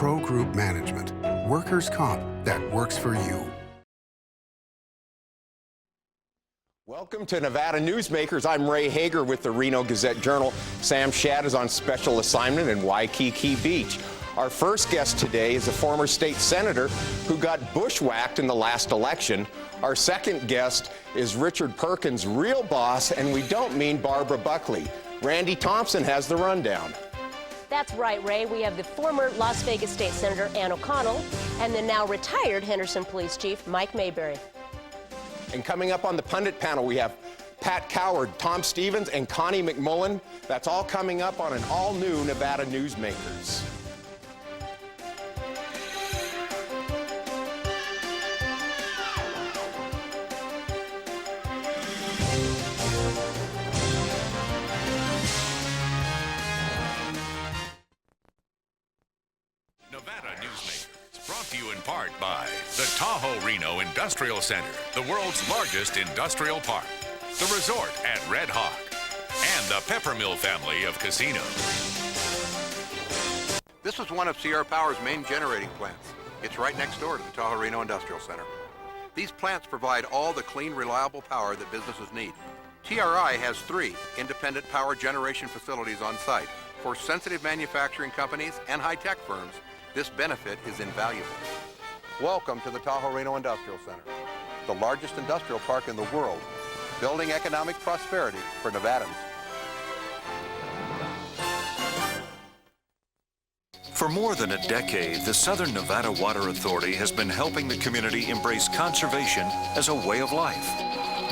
Pro Group Management. Workers' comp that works for you. Welcome to Nevada Newsmakers. I'm Ray Hagar with the Reno Gazette-Journal. Sam Shadd is on special assignment in Waikiki Beach. Our first guest today is a former state senator who got bushwhacked in the last election. Our second guest is Richard Perkins' real boss, and we don't mean Barbara Buckley. Randi Thompson has the rundown. That's right, Ray. We have the former Las Vegas State Senator Ann O'Connell and the now retired Henderson Police Chief Mike Mayberry. And coming up on the pundit panel, we have Pat Coward, Tom Stevens, and Connie McMullen. That's all coming up on an all-new Nevada Newsmakers. Nevada Newsmakers, brought to you in part by the Tahoe Reno Industrial Center, the world's largest industrial park, the resort at Red Hawk, and the Peppermill family of casinos. This is one of Sierra Power's main generating plants. It's right next door to the Tahoe Reno Industrial Center. These plants provide all the clean, reliable power that businesses need. TRI has 3 independent power generation facilities on site. For sensitive manufacturing companies and high-tech firms, this benefit is invaluable. Welcome to the Tahoe Reno Industrial Center, the largest industrial park in the world, building economic prosperity for Nevadans. For more than a decade, the Southern Nevada Water Authority has been helping the community embrace conservation as a way of life.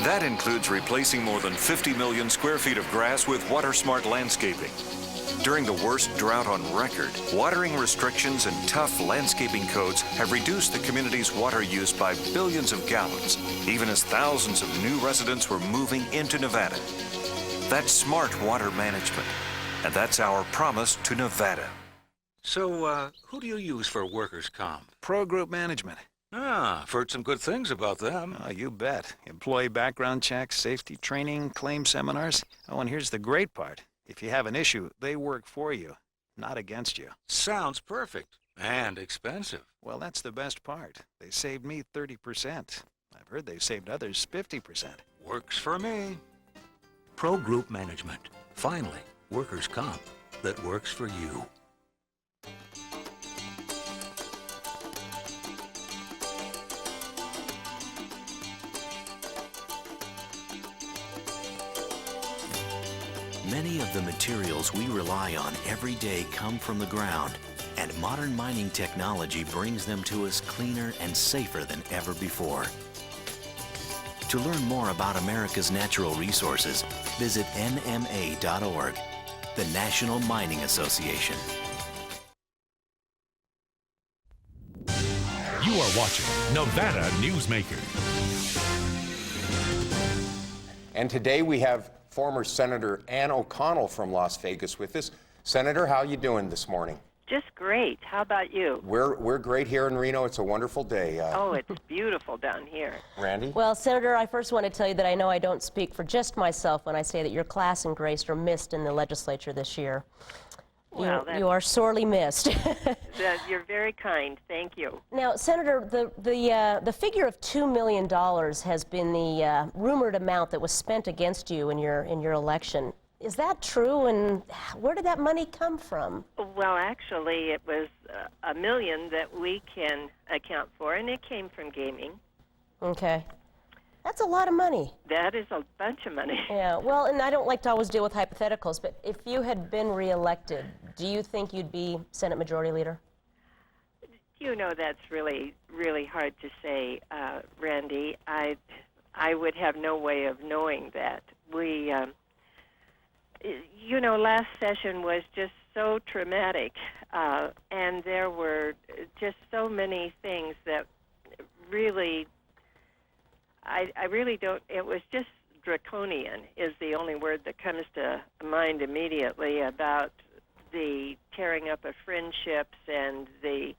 That includes replacing more than 50 million square feet of grass with water-smart landscaping. During the worst drought on record, watering restrictions and tough landscaping codes have reduced the community's water use by billions of gallons, even as thousands of new residents were moving into Nevada. That's smart water management, and that's our promise to Nevada. So, who do you use for workers' comp? Pro Group Management. Ah, I've heard some good things about them. Oh, you bet. Employee background checks, safety training, claim seminars. Oh, and here's the great part. If you have an issue, they work for you, not against you. Sounds perfect. And expensive. Well, that's the best part. They saved me 30%. I've heard they've saved others 50%. Works for me. Pro Group Management. Finally, workers' comp that works for you. Many of the materials we rely on every day come from the ground, and modern mining technology brings them to us cleaner and safer than ever before. To learn more about America's natural resources, visit nma.org, the National Mining Association. You are watching Nevada Newsmakers. And today we have former Senator Ann O'Connell from Las Vegas with us. Senator, how you doing this morning? Just great. How about you? We're great here in Reno. It's a wonderful day. Oh, it's beautiful down here. Randi? Well, Senator, I first want to tell you that I know I don't speak for just myself when I say that your class and grace are missed in the legislature this year. Well, you are sorely missed. You're very kind. Thank you. Now, Senator, the figure of $2 million has been the rumored amount that was spent against you in your election. Is that true, and where did that money come from? Well, actually, it was $1 million that we can account for, and it came from gaming. Okay. That's a lot of money. That is a bunch of money. Yeah, well, and I don't like to always deal with hypotheticals, but if you had been reelected, do you think you'd be Senate Majority Leader? You know, that's really, really hard to say, Randi. I would have no way of knowing that. We, you know, last session was just so traumatic, and there were just so many things that really, I really don't, it was just draconian is the only word that comes to mind immediately about the tearing up of friendships and the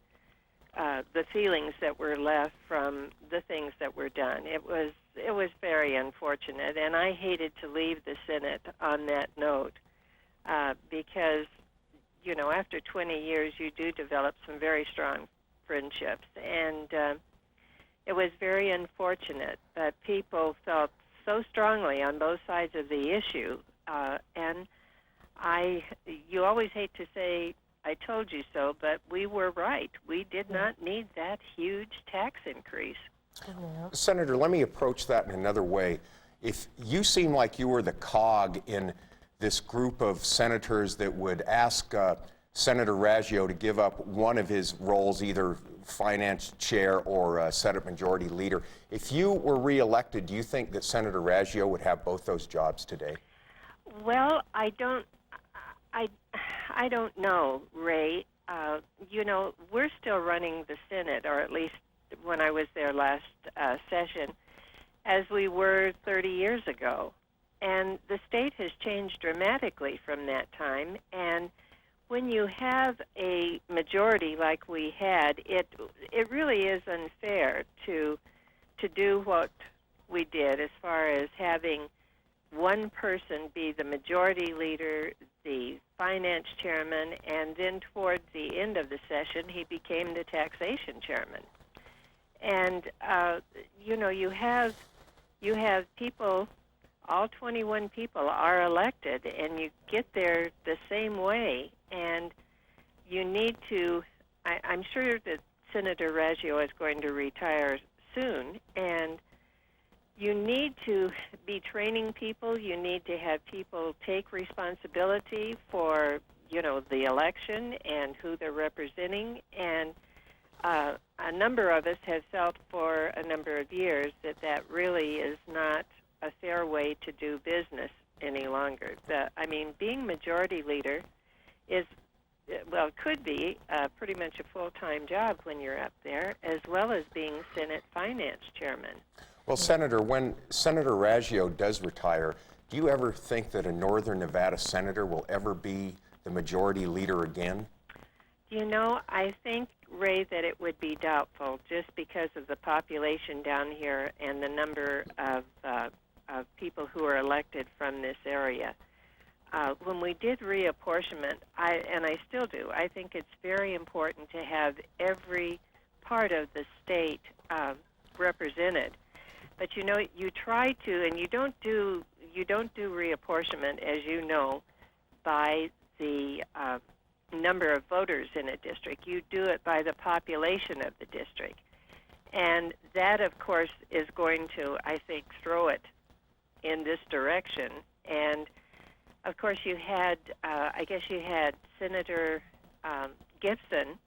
feelings that were left from the things that were done. It was very unfortunate, and I hated to leave the Senate on that note because you know, after 20 years, you do develop some very strong friendships. And it was very unfortunate that people felt so strongly on both sides of the issue. And you always hate to say, I told you so, but we were right. We did not need that huge tax increase. Senator, let me approach that in another way. If you seem like you were the cog in this group of senators that would ask Senator Raggio to give up one of his roles, either finance chair or Senate Majority Leader, if you were reelected, do you think that Senator Raggio would have both those jobs today? Well, I don't know, Ray. You know, we're still running the Senate, or at least when I was there last session, as we were 30 years ago. And the state has changed dramatically from that time. And when you have a majority like we had, it really is unfair to do what we did as far as having one person be the majority leader, the finance chairman, and then toward the end of the session, he became the taxation chairman. And you know, you have people, all 21 people are elected, and you get there the same way. And you need to, I'm sure that Senator Raggio is going to retire soon, and you need to be training people. You need to have people take responsibility for, you know, the election and who they're representing. And a number of us have felt for a number of years that that really is not a fair way to do business any longer. I mean, being majority leader is, well, it could be pretty much a full-time job when you're up there, as well as being Senate Finance Chairman. Well, Senator, when Senator Raggio does retire, do you ever think that a Northern Nevada senator will ever be the majority leader again? You know, I think, Ray, that it would be doubtful just because of the population down here and the number of people who are elected from this area. When we did reapportionment, and I still do, I think it's very important to have every part of the state represented. But you know, you try to, and you don't do reapportionment, as you know, by the number of voters in a district. You do it by the population of the district. And that, of course, is going to, I think, throw it in this direction. And, of course, you had, I guess you had Senator Gibson,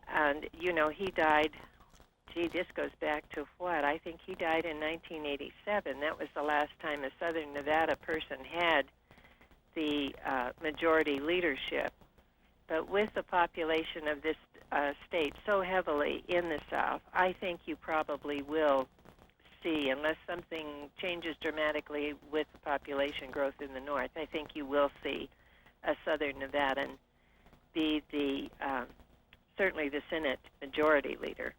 and, you know, he died, gee, this goes back to what? I think he died in 1987. That was the last time a Southern Nevada person had the majority leadership. But with the population of this state so heavily in the South, I think you probably will see, unless something changes dramatically with the population growth in the North, I think you will see a Southern Nevadan be the certainly the Senate majority leader.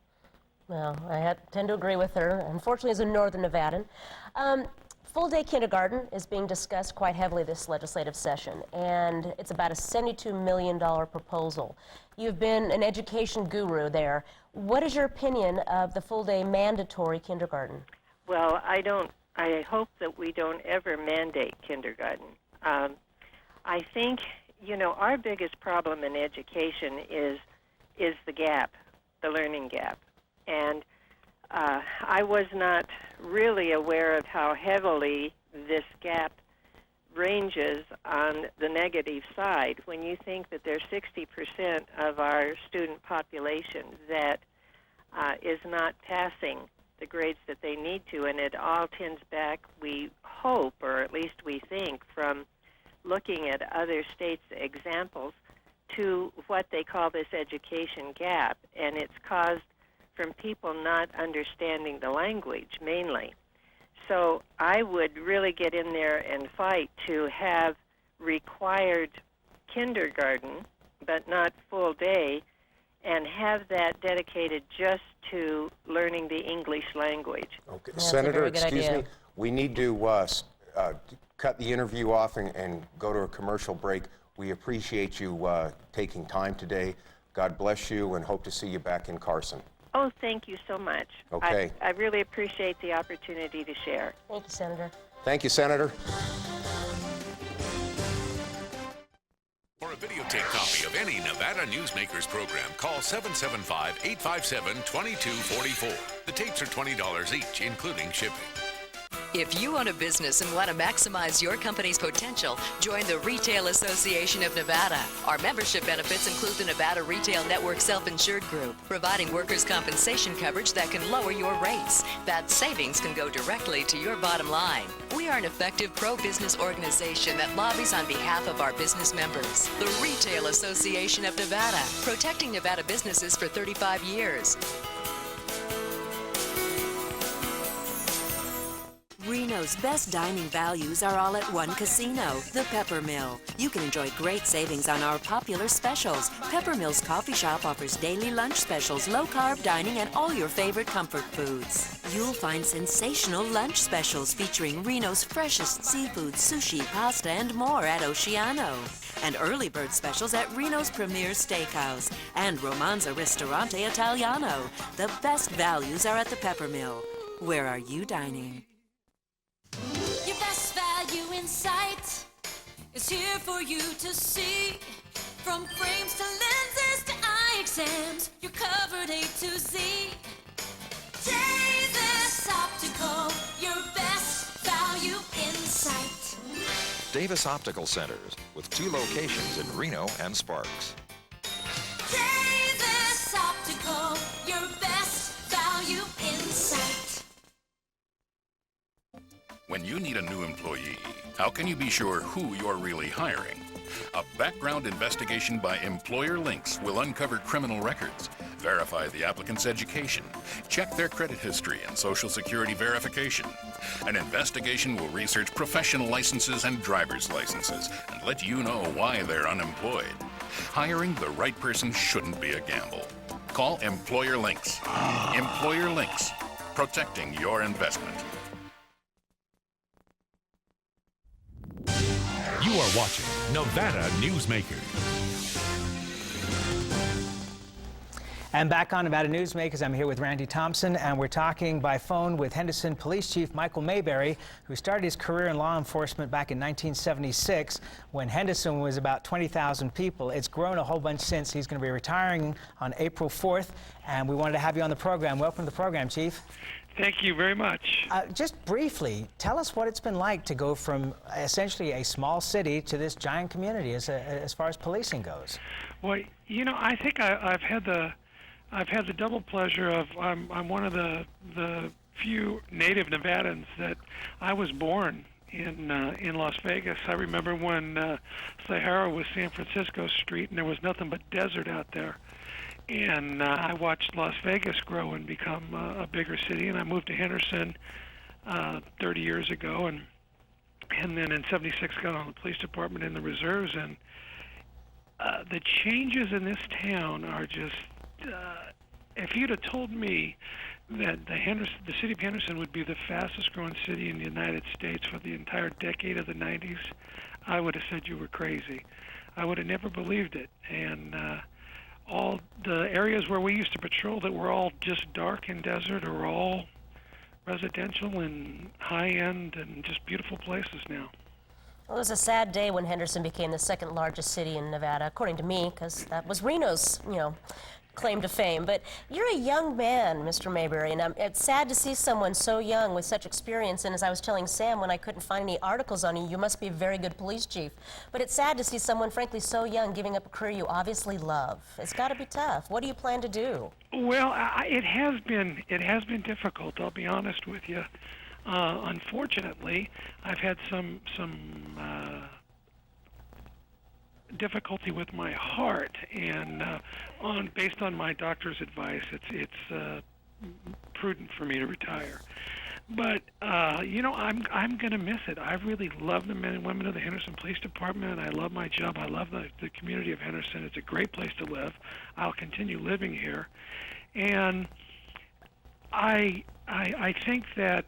Well, I tend to agree with her. Unfortunately, as a Northern Nevadan. Full-day kindergarten is being discussed quite heavily this legislative session, and it's about a $72 million proposal. You've been an education guru there. What is your opinion of the full-day mandatory kindergarten? Well, I hope that we don't ever mandate kindergarten. I think, you know, our biggest problem in education is the gap, the learning gap. And I was not really aware of how heavily this gap ranges on the negative side. When you think that there's 60% of our student population that is not passing the grades that they need to, and it all tends back, we hope, or at least we think, from looking at other states' examples, to what they call this education gap, and it's caused from people not understanding the language, mainly. So I would really get in there and fight to have required kindergarten, but not full day, and have that dedicated just to learning the English language. Okay, That's Senator, a very good excuse idea. me, we need to cut the interview off and go to a commercial break. We appreciate you taking time today. God bless you, and hope to see you back in Carson. Oh, thank you so much. Okay. I really appreciate the opportunity to share. Thank you, Senator. Thank you, Senator. For a videotape copy of any Nevada Newsmakers program, call 775-857-2244. The tapes are $20 each, including shipping. If you own a business and want to maximize your company's potential, join the Retail Association of Nevada. Our membership benefits include the Nevada Retail Network Self-Insured Group, providing workers' compensation coverage that can lower your rates. That savings can go directly to your bottom line. We are an effective pro-business organization that lobbies on behalf of our business members. The Retail Association of Nevada, protecting Nevada businesses for 35 years. Reno's best dining values are all at one casino, the Pepper Mill. You can enjoy great savings on our popular specials. Pepper Mill's coffee shop offers daily lunch specials, low-carb dining, and all your favorite comfort foods. You'll find sensational lunch specials featuring Reno's freshest seafood, sushi, pasta, and more at Oceano. And early bird specials at Reno's Premier Steakhouse and Romanza Ristorante Italiano. The best values are at the Pepper Mill. Where are you dining? Your best value in sight is here for you to see. From frames to lenses to eye exams, you're covered A to Z. Davis Optical, your best value in sight. Davis Optical Centers, with 2 locations in Reno and Sparks. Davis Optical, your best value in sight. When you need a new employee, how can you be sure who you're really hiring? A background investigation by Employer Links will uncover criminal records, verify the applicant's education, check their credit history and Social Security verification. An investigation will research professional licenses and driver's licenses and let you know why they're unemployed. Hiring the right person shouldn't be a gamble. Call Employer Links. Employer Links, protecting your investment. You are watching Nevada Newsmakers. And back on Nevada Newsmakers, I'm here with Randy Thompson, and we're talking by phone with Henderson Police Chief Michael Mayberry, who started his career in law enforcement back in 1976 when Henderson was about 20,000 people. It's grown a whole bunch since. He's going to be retiring on April 4th, and we wanted to have you on the program. Welcome to the program, Chief. Thank you very much. Just briefly, tell us what it's been like to go from essentially a small city to this giant community as far as policing goes. Well, you know, I think I've had the double pleasure of I'm one of the few native Nevadans that I was born in Las Vegas. I remember when Sahara was San Francisco Street and there was nothing but desert out there. And I watched Las Vegas grow and become a bigger city, and I moved to Henderson 30 years ago, and then in '76 got on the police department in the reserves, and the changes in this town are just, if you'd have told me that the city of Henderson would be the fastest growing city in the United States for the entire decade of the 90s, I would have said you were crazy. I would have never believed it. And all the areas where we used to patrol that were all just dark and desert are all residential and high-end and just beautiful places now. Well, it was a sad day when Henderson became the second largest city in Nevada, according to me, because that was Reno's, claim to fame. But you're a young man, Mr. Mayberry, and it's sad to see someone so young with such experience. And as I was telling Sam when I couldn't find any articles on you, you must be a very good police chief. But it's sad to see someone, frankly, so young giving up a career you obviously love. It's got to be tough. What do you plan to do? Well, it has been difficult. I'll be honest with you. Unfortunately, I've had some difficulty with my heart, and based on my doctor's advice, it's prudent for me to retire. But I'm going to miss it. I really love the men and women of the Henderson Police Department. I love my job. I love the community of Henderson. It's a great place to live. I'll continue living here, and I think that,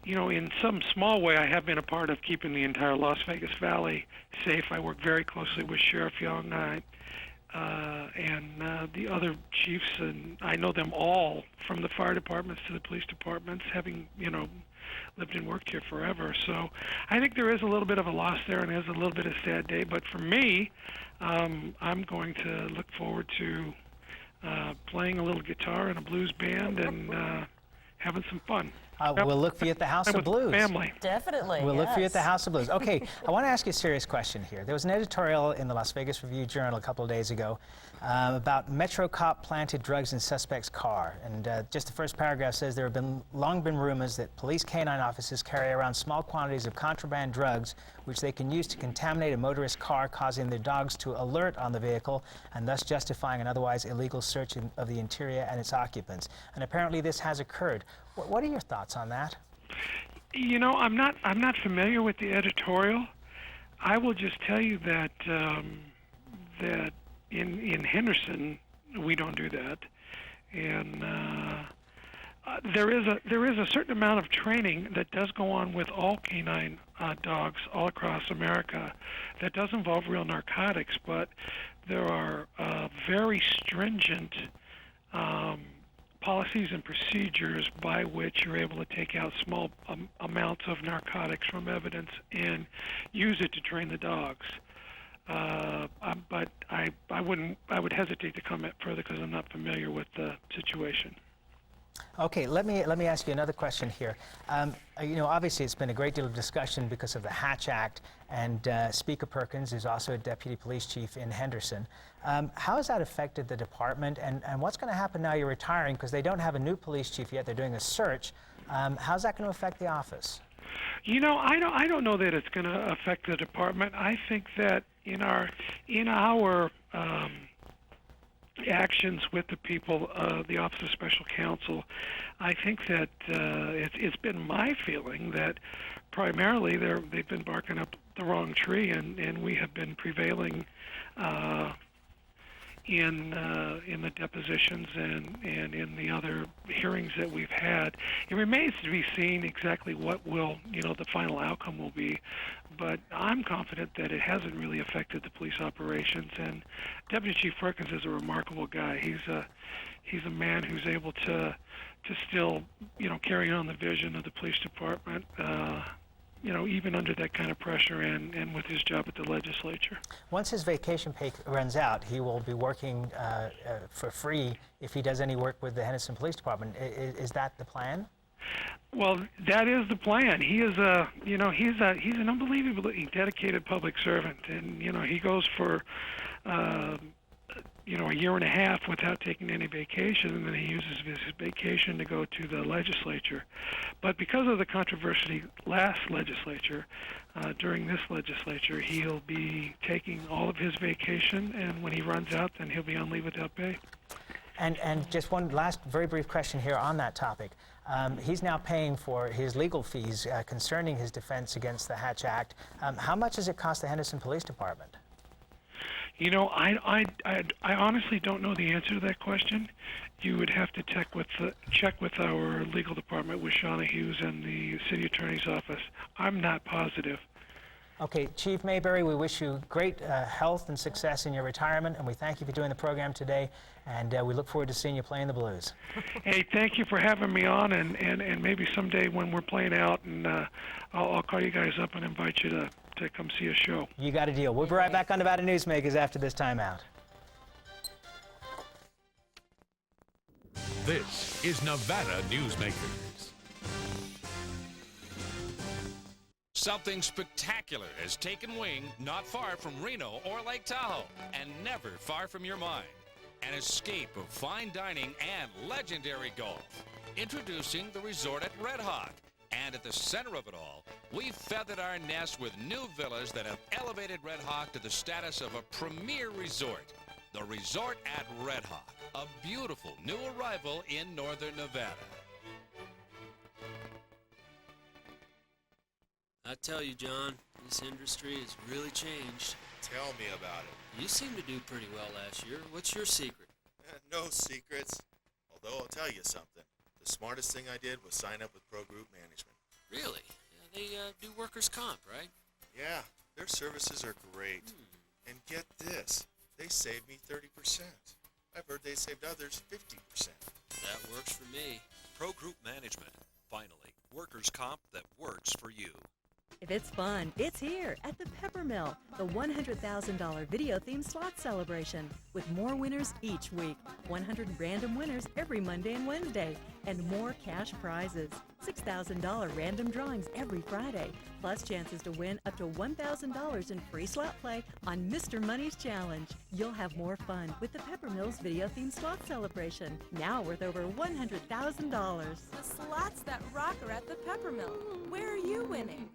in some small way, I have been a part of keeping the entire Las Vegas Valley safe. I work very closely with Sheriff Young and the other chiefs, and I know them all, from the fire departments to the police departments, having, lived and worked here forever. So I think there is a little bit of a loss there, and there's a little bit of a sad day. But for me, I'm going to look forward to playing a little guitar in a blues band and having some fun. We'll look for you at the House of Blues. Family. Definitely. We'll look for you at the House of Blues. Okay, I want to ask you a serious question here. There was an editorial in the Las Vegas Review-Journal a couple of days ago about Metro cop planted drugs in suspect's car. And just the first paragraph says there have long been rumors that police canine officers carry around small quantities of contraband drugs which they can use to contaminate a motorist's car, causing their dogs to alert on the vehicle and thus justifying an otherwise illegal search of the interior and its occupants. And apparently this has occurred. What are your thoughts on that? I'm not familiar with the editorial. I will just tell you that that in Henderson we don't do that, and there is a certain amount of training that does go on with all canine dogs all across America that does involve real narcotics, but there are very stringent policies and procedures by which you're able to take out small amounts of narcotics from evidence and use it to train the dogs. But I would hesitate to comment further because I'm not familiar with the situation. Okay, let me ask you another question here. Obviously it's been a great deal of discussion because of the Hatch Act, and Speaker Perkins is also a deputy police chief in Henderson. How has that affected the department, and what's going to happen now you're retiring, because they don't have a new police chief yet, they're doing a search. How's that going to affect the office? I don't know that it's going to affect the department. I think that in our actions with the people, the Office of Special Counsel, I think that it's been my feeling that primarily they've been barking up the wrong tree, and we have been prevailing in the depositions and in the other hearings that we've had. It remains to be seen exactly what the final outcome will be, but I'm confident that it hasn't really affected the police operations. And Deputy Chief Perkins is a remarkable guy. He's a man who's able to still carry on the vision of the police department. Even under that kind of pressure and with his job at the legislature. Once his vacation pay runs out, he will be working for free if he does any work with the Henderson Police Department. Is that the plan? Well, that is the plan. He is he's an unbelievably dedicated public servant, and he goes for a year and a half without taking any vacation, and then he uses his vacation to go to the legislature. But because of the controversy last legislature, during this legislature, he'll be taking all of his vacation, and when he runs out, then he'll be on leave without pay. And just one last very brief question here on that topic. He's now paying for his legal fees concerning his defense against the Hatch Act. How much does it cost the Henderson Police Department? I honestly don't know the answer to that question. You would have to check with our legal department, with Shauna Hughes and the city attorney's office. I'm not positive. Okay, Chief Mayberry, we wish you great health and success in your retirement, and we thank you for doing the program today, and we look forward to seeing you playing the blues. Hey, thank you for having me on, and maybe someday when we're playing out, and I'll call you guys up and invite you to come see a show. You got a deal. We'll be right back on Nevada Newsmakers after this timeout. This is Nevada Newsmakers. Something spectacular has taken wing not far from Reno or Lake Tahoe, and never far from your mind. An escape of fine dining and legendary golf. Introducing the resort at Red Hawk. And at the center of it all, we've feathered our nest with new villas that have elevated Red Hawk to the status of a premier resort. The Resort at Red Hawk, a beautiful new arrival in northern Nevada. I tell you, John, this industry has really changed. Tell me about it. You seem to do pretty well last year. What's your secret? No secrets. Although I'll tell you something. The The smartest thing I did was sign up with Pro Group Management. Really? Yeah, they do workers' comp, right? Yeah, their services are great. And get this, they saved me 30%. I've heard they saved others 50%. That works for me. Pro Group Management. Finally, workers' comp that works for you. If it's fun, it's here at the Peppermill, the $100,000 video-themed slot celebration, with more winners each week, 100 random winners every Monday and Wednesday, and more cash prizes. $6,000 random drawings every Friday, plus chances to win up to $1,000 in free slot play on Mr. Money's Challenge. You'll have more fun with the Peppermill's video-themed slot celebration, now worth over $100,000. The slots that rock are at the Peppermill. Where are you winning?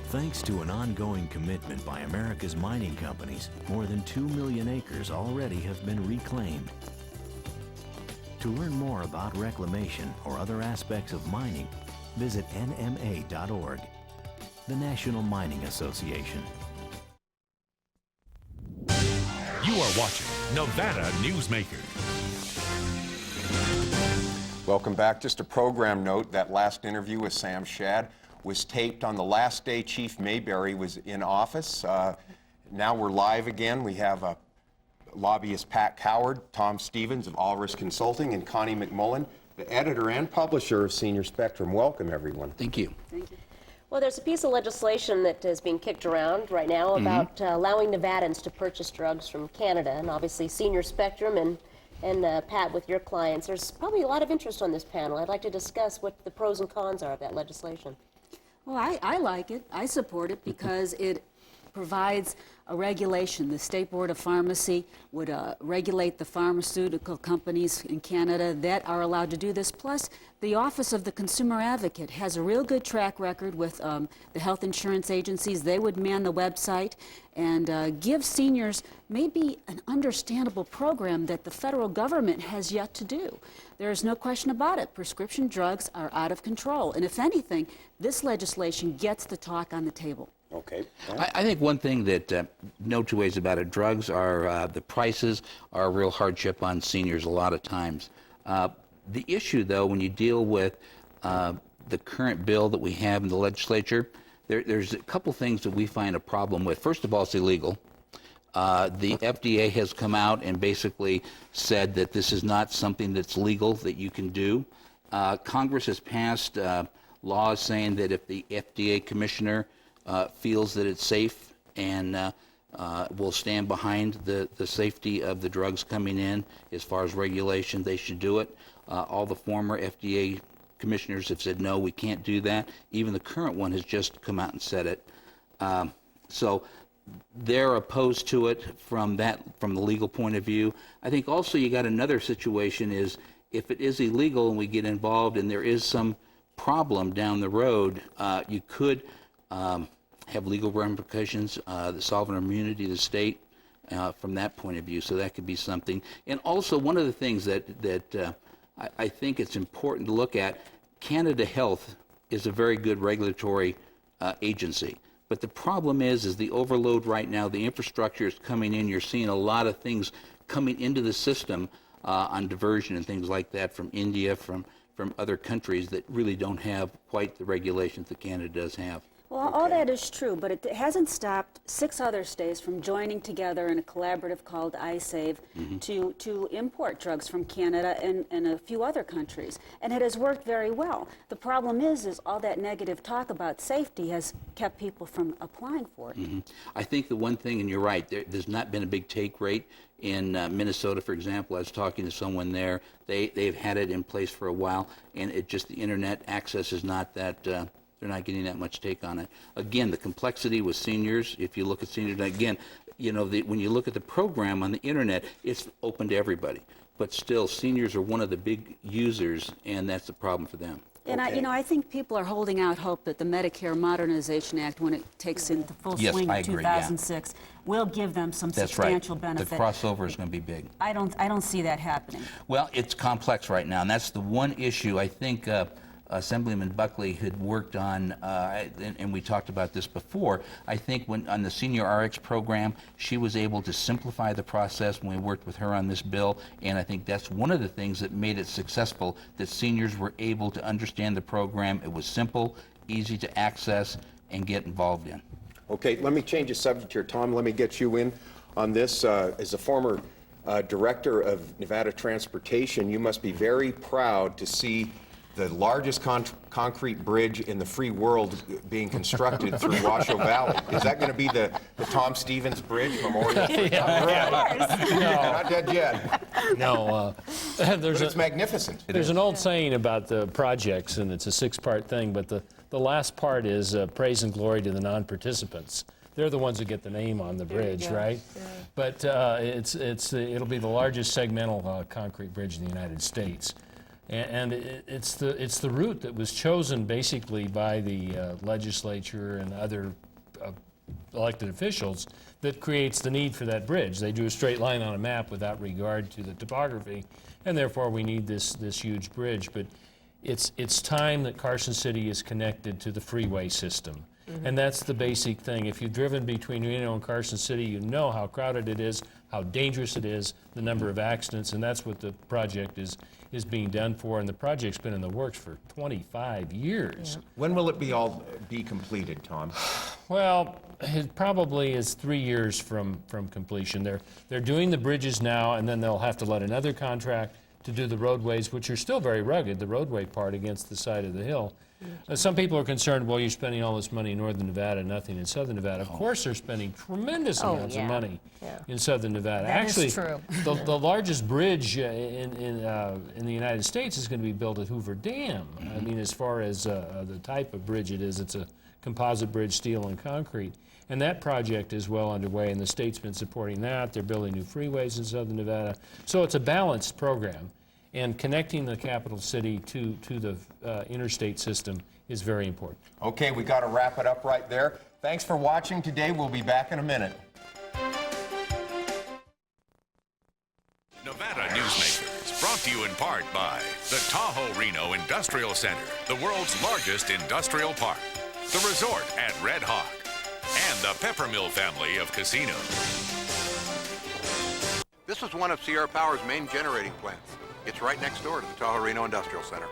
Thanks to an ongoing commitment by America's mining companies, more than 2 million acres already have been reclaimed. To learn more about reclamation or other aspects of mining, visit nma.org, the National Mining Association. You are watching Nevada Newsmakers. Welcome back. Just a program note, that last interview with Sam Shad was taped on the last day Chief Mayberry was in office. Now we're live again. We have lobbyist Pat Coward, Tom Stevens of Alrus Consulting, and Connie McMullen, the editor and publisher of Senior Spectrum. Welcome, everyone. Thank you. Thank you. Well, there's a piece of legislation that is being kicked around right now about allowing Nevadans to purchase drugs from Canada, and obviously Senior Spectrum and Pat, with your clients. There's probably a lot of interest on this panel. I'd like to discuss what the pros and cons are of that legislation. Well, I like it. I support it because it provides a regulation. The State Board of Pharmacy would regulate the pharmaceutical companies in Canada that are allowed to do this. Plus, the Office of the Consumer Advocate has a real good track record with the health insurance agencies. They would man the website and give seniors maybe an understandable program that the federal government has yet to do. There is no question about it. Prescription drugs are out of control. And if anything, this legislation gets the talk on the table. Okay. I think one thing that, no two ways about it, drugs are, the prices are a real hardship on seniors a lot of times. The issue, though, when you deal with the current bill that we have in the legislature, there's a couple things that we find a problem with. First of all, it's illegal. The FDA has come out and basically said that this is not something that's legal that you can do. Congress has passed laws saying that if the FDA commissioner feels that it's safe and will stand behind the safety of the drugs coming in as far as regulation, they should do it. All the former FDA commissioners have said, no, we can't do that. Even the current one has just come out and said it. So they're opposed to it from the legal point of view. I think also you got another situation is if it is illegal and we get involved and there is some problem down the road, you could have legal ramifications, the sovereign immunity of the state from that point of view. So that could be something. And also one of the things that I think it's important to look at, Canada Health is a very good regulatory agency. But the problem is the overload right now, the infrastructure is coming in, you're seeing a lot of things coming into the system on diversion and things like that from India, from other countries that really don't have quite the regulations that Canada does have. Well, all that is true, but it hasn't stopped 6 other states from joining together in a collaborative called iSave to import drugs from Canada and a few other countries. And it has worked very well. The problem is all that negative talk about safety has kept people from applying for it. I think the one thing, and you're right, there's not been a big take rate. In Minnesota, for example, I was talking to someone there. They've had it in place for a while, and it just, the internet access is not that... they're not getting that much take on it. Again, the complexity with seniors, if you look at seniors, again, you know, when you look at the program on the internet, it's open to everybody. But still, seniors are one of the big users, and that's the problem for them. And I think people are holding out hope that the Medicare Modernization Act, when it takes into full swing in 2006, will give them some substantial benefit. The crossover is going to be big. I don't see that happening. Well, it's complex right now, and that's the one issue I think Assemblyman Buckley had worked on, and we talked about this before, I think when on the Senior RX program, she was able to simplify the process when we worked with her on this bill, and I think that's one of the things that made it successful, that seniors were able to understand the program. It was simple, easy to access, and get involved in. Okay, let me change the subject here. Tom, let me get you in on this. As a former director of Nevada Transportation, you must be very proud to see the largest concrete bridge in the free world being constructed through Washoe Valley. Is that going to be the Tom Stevens Bridge Memorial? Not dead yet. No, it's magnificent. There's an old saying about the projects, and it's a six-part thing, but the last part is praise and glory to the non-participants. They're the ones who get the name on the bridge, right? Yeah. But it'll be the largest segmental concrete bridge in the United States. And it's the route that was chosen basically by the legislature and other elected officials that creates the need for that bridge. They drew a straight line on a map without regard to the topography, and therefore we need this huge bridge. But it's time that Carson City is connected to the freeway system. And that's the basic thing. If you've driven between Reno and Carson City, you know how crowded it is, how dangerous it is, the number of accidents, and that's what the project is being done for. And the project's been in the works for 25 years. Yeah. When will it be completed, Tom? Well, it probably is 3 years from completion. They're doing the bridges now, and then they'll have to let another contract to do the roadways, which are still very rugged, the roadway part against the side of the hill. Some people are concerned, well, you're spending all this money in northern Nevada, nothing in southern Nevada. Of course they're spending tremendous amounts of money in southern Nevada. That Actually, is true. The largest bridge in the United States is going to be built at Hoover Dam. I mean, as far as the type of bridge it is, it's a composite bridge, steel and concrete. And that project is well underway, and the state's been supporting that. They're building new freeways in southern Nevada. So it's a balanced program. And connecting the capital city to the interstate system is very important. Okay, we got to wrap it up right there. Thanks for watching today. We'll be back in a minute. Nevada Newsmakers, brought to you in part by the Tahoe Reno Industrial Center, the world's largest industrial park, the resort at Red Hawk, and the Peppermill family of casinos. This is one of Sierra Power's main generating plants. It's right next door to the Tahoe Reno Industrial Center.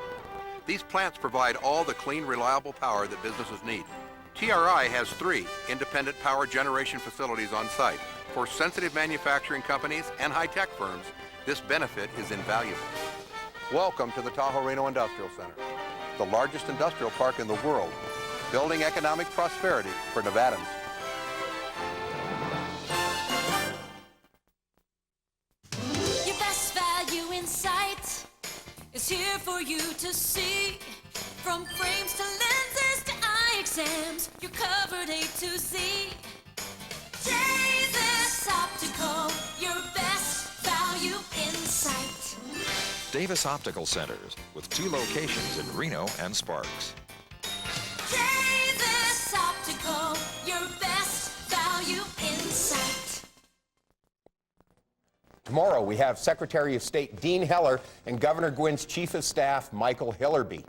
These plants provide all the clean, reliable power that businesses need. TRI has 3 independent power generation facilities on site. For sensitive manufacturing companies and high-tech firms, this benefit is invaluable. Welcome to the Tahoe Reno Industrial Center, the largest industrial park in the world, building economic prosperity for Nevadans. Is here for you to see. From frames to lenses to eye exams, you're covered A to Z. Davis Optical, your best value in sight. Davis Optical Centers, with 2 locations in Reno and Sparks. Davis Optical, your best value in sight. Tomorrow, we have Secretary of State Dean Heller and Governor Gwynn's Chief of Staff, Michael Hillerby.